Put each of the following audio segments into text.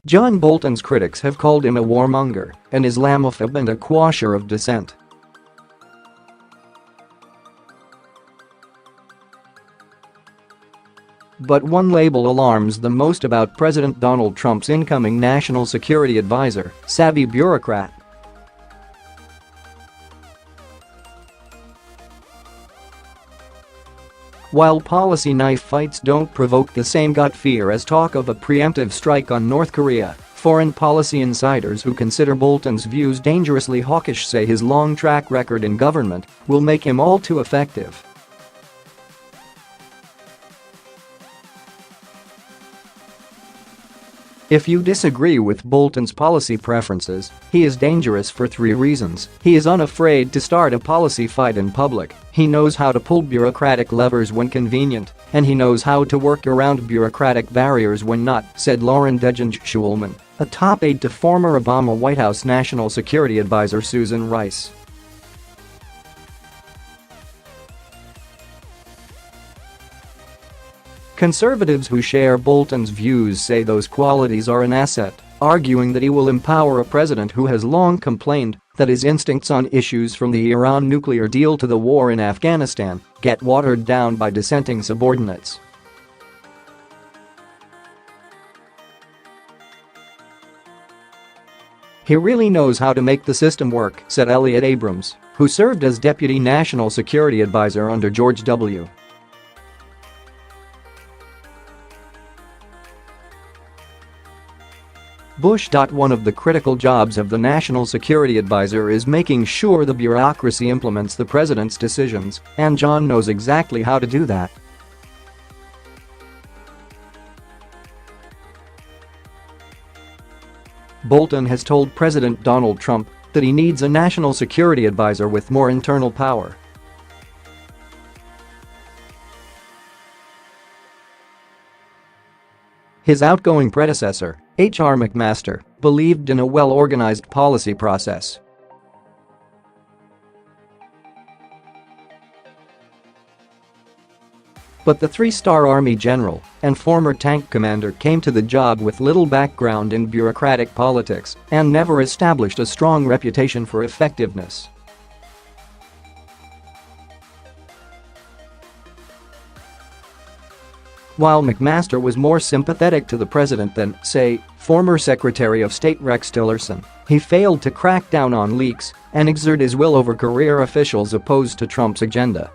John Bolton's critics have called him a warmonger, an Islamophobe and a quasher of dissent. But one label alarms the most about President Donald Trump's incoming national security advisor, savvy bureaucrat. While policy knife fights don't provoke the same gut fear as talk of a preemptive strike on North Korea, foreign policy insiders who consider Bolton's views dangerously hawkish say his long track record in government will make him all too effective. If you disagree with Bolton's policy preferences, he is dangerous for 3 reasons. He is unafraid to start a policy fight in public, he knows how to pull bureaucratic levers when convenient, and he knows how to work around bureaucratic barriers when not, said Loren DeJonge Schulman, a top aide to former Obama White House National Security Advisor Susan Rice. Conservatives who share Bolton's views say those qualities are an asset, arguing that he will empower a president who has long complained that his instincts on issues from the Iran nuclear deal to the war in Afghanistan get watered down by dissenting subordinates. He really knows how to make the system work, said Elliott Abrams, who served as Deputy National Security Advisor under George W. Bush. One of the critical jobs of the National Security Advisor is making sure the bureaucracy implements the president's decisions, and John knows exactly how to do that. Bolton has told President Donald Trump that he needs a national security advisor with more internal power. His outgoing predecessor, H.R.McMaster, believed in a well-organized policy process. But the 3-star Army general and former tank commander came to the job with little background in bureaucratic politics and never established a strong reputation for effectiveness. While McMaster was more sympathetic to the president than, say, former Secretary of State Rex Tillerson, he failed to crack down on leaks and exert his will over career officials opposed to Trump's agenda.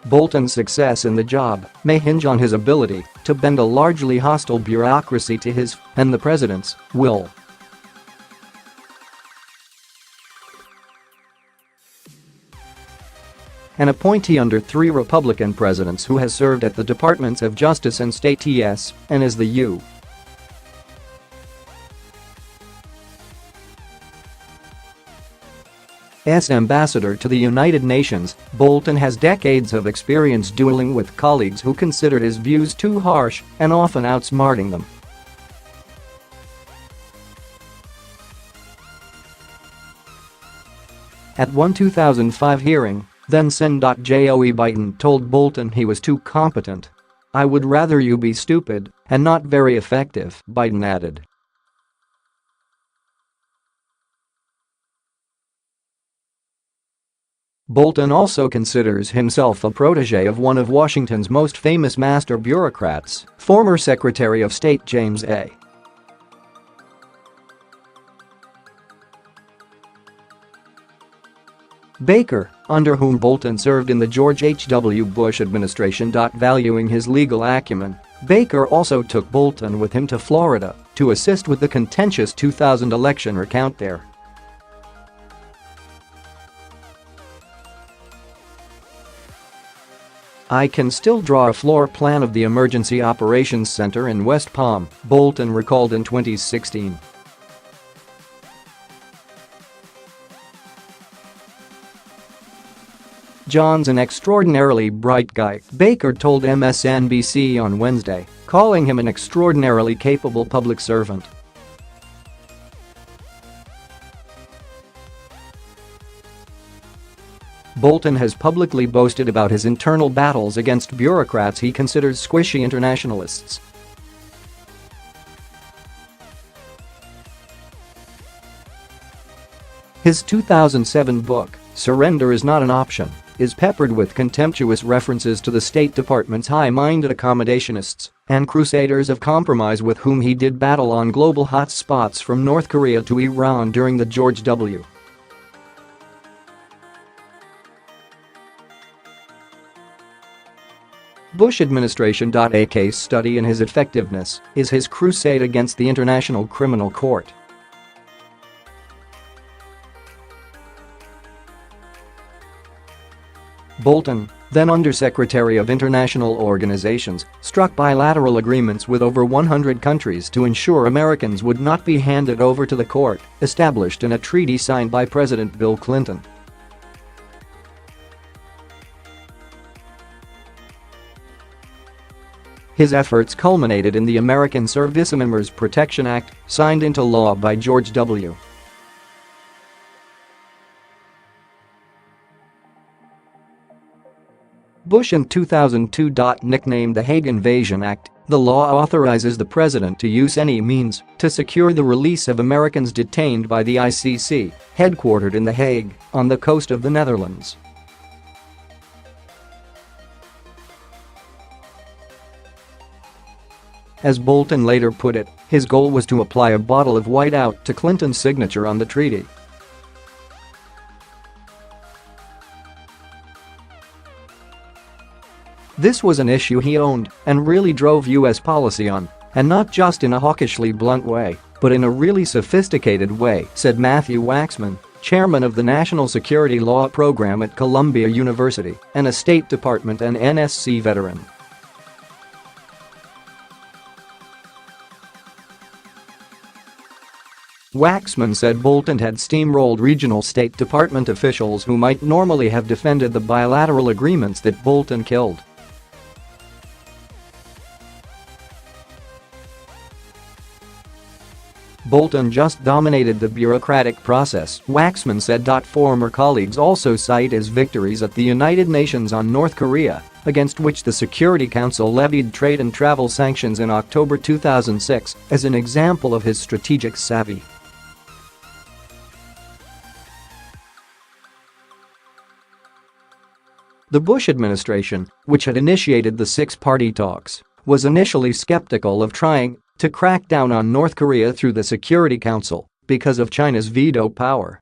Bolton's success in the job may hinge on his ability to bend a largely hostile bureaucracy to his and the president's will. An appointee under 3 Republican presidents who has served at the Departments of Justice and State (TS) and as the U.S. ambassador to the United Nations, Bolton has decades of experience dueling with colleagues who considered his views too harsh and often outsmarting them. At one 2005 hearing, then-Sen.Joe Biden told Bolton he was too competent. "I would rather you be stupid and not very effective," Biden added. Bolton also considers himself a protege of one of Washington's most famous master bureaucrats, former Secretary of State James A. Baker, under whom Bolton served in the George H.W.Bush administration. Valuing his legal acumen, Baker also took Bolton with him to Florida to assist with the contentious 2000 election recount there. "I can still draw a floor plan of the Emergency Operations Center in West Palm," Bolton recalled in 2016. "John's an extraordinarily bright guy," Baker told MSNBC on Wednesday, calling him an extraordinarily capable public servant. Bolton has publicly boasted about his internal battles against bureaucrats he considers squishy internationalists. His 2007 book, Surrender is Not an Option, is peppered with contemptuous references to the State Department's high-minded accommodationists and crusaders of compromise with whom he did battle on global hotspots from North Korea to Iran during the George W. Bush administration.A case study in his effectiveness is his crusade against the International Criminal Court. Bolton, then Undersecretary of International Organizations, struck bilateral agreements with over 100 countries to ensure Americans would not be handed over to the court, established in a treaty signed by President Bill Clinton. His efforts culminated in the American Servicemembers Protection Act, signed into law by George W. Bush in 2002. Nicknamed the Hague Invasion Act, the law authorizes the president to use any means to secure the release of Americans detained by the ICC, headquartered in The Hague, on the coast of the Netherlands. As Bolton later put it, his goal was to apply a bottle of whiteout to Clinton's signature on the treaty. This was an issue he owned and really drove U.S. policy on, and not just in a hawkishly blunt way, but in a really sophisticated way, said Matthew Waxman, chairman of the National Security Law Program at Columbia University and a State Department and NSC veteran. Waxman said Bolton had steamrolled regional State Department officials who might normally have defended the bilateral agreements that Bolton killed. Bolton just dominated the bureaucratic process, Waxman said. Former colleagues also cite his victories at the United Nations on North Korea, against which the Security Council levied trade and travel sanctions in October 2006, as an example of his strategic savvy. The Bush administration, which had initiated the six-party talks, was initially skeptical of trying to crack down on North Korea through the Security Council because of China's veto power.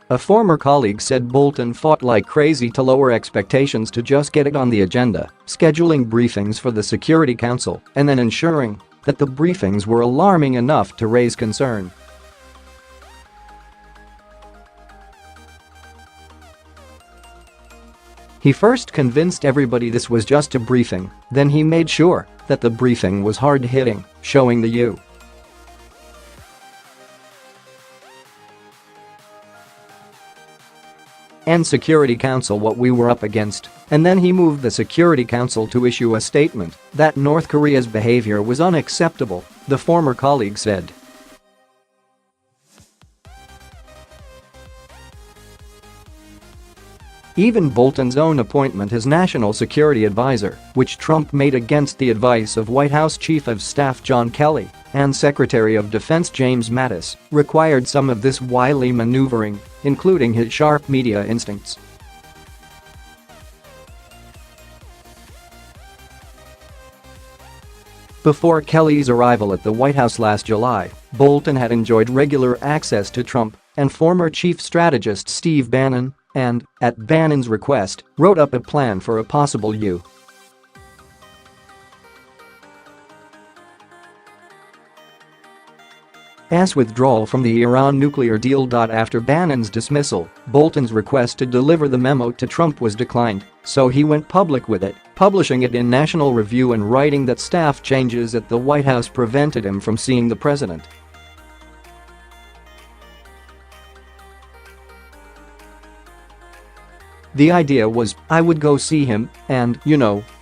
A former colleague said Bolton fought like crazy to lower expectations to just get it on the agenda, scheduling briefings for the Security Council and then ensuring that the briefings were alarming enough to raise concern. He first convinced everybody this was just a briefing, then he made sure that the briefing was hard-hitting, showing the UN Security Council what we were up against, and then he moved the Security Council to issue a statement that North Korea's behavior was unacceptable, the former colleague said. Even Bolton's own appointment as National Security Advisor, which Trump made against the advice of White House Chief of Staff John Kelly and Secretary of Defense James Mattis, required some of this wily maneuvering, including his sharp media instincts. Before Kelly's arrival at the White House last July, Bolton had enjoyed regular access to Trump and former chief strategist Steve Bannon, and, at Bannon's request, wrote up a plan for a possible U.S. withdrawal from the Iran nuclear deal. After Bannon's dismissal, Bolton's request to deliver the memo to Trump was declined, so he went public with it, publishing it in National Review and writing that staff changes at the White House prevented him from seeing the president. The idea was, I would go see him and,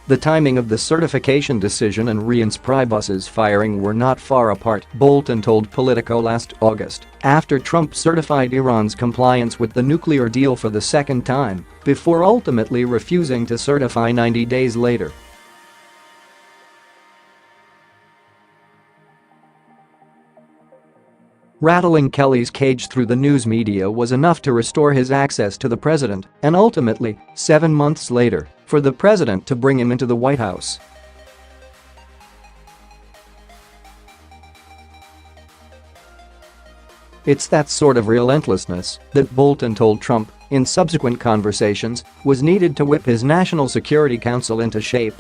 The timing of the certification decision and Reince Priebus's firing were not far apart, Bolton told Politico last August, after Trump certified Iran's compliance with the nuclear deal for the second time, before ultimately refusing to certify 90 days later. Rattling Kelly's cage through the news media was enough to restore his access to the president, and ultimately, 7 months later, for the president to bring him into the White House. It's that sort of relentlessness that Bolton told Trump, in subsequent conversations, was needed to whip his National Security Council into shape.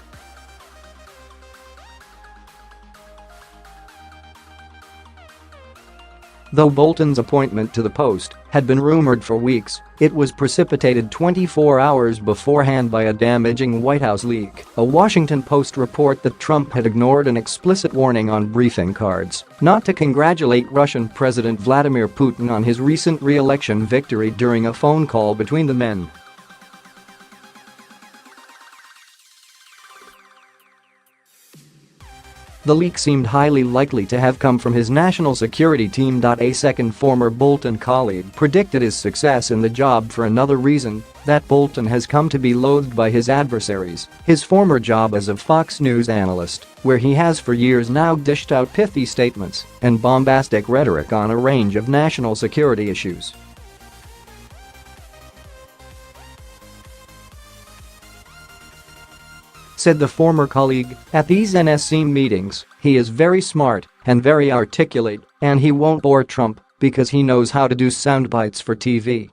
Though Bolton's appointment to the post had been rumored for weeks, it was precipitated 24 hours beforehand by a damaging White House leak, a Washington Post report that Trump had ignored an explicit warning on briefing cards not to congratulate Russian President Vladimir Putin on his recent re-election victory during a phone call between the men. The leak seemed highly likely to have come from his national security team. A second former Bolton colleague predicted his success in the job for another reason, that Bolton has come to be loathed by his adversaries, his former job as a Fox News analyst, where he has for years now dished out pithy statements and bombastic rhetoric on a range of national security issues. Said the former colleague, at these NSC meetings, he is very smart and very articulate, and he won't bore Trump because he knows how to do sound bites for TV.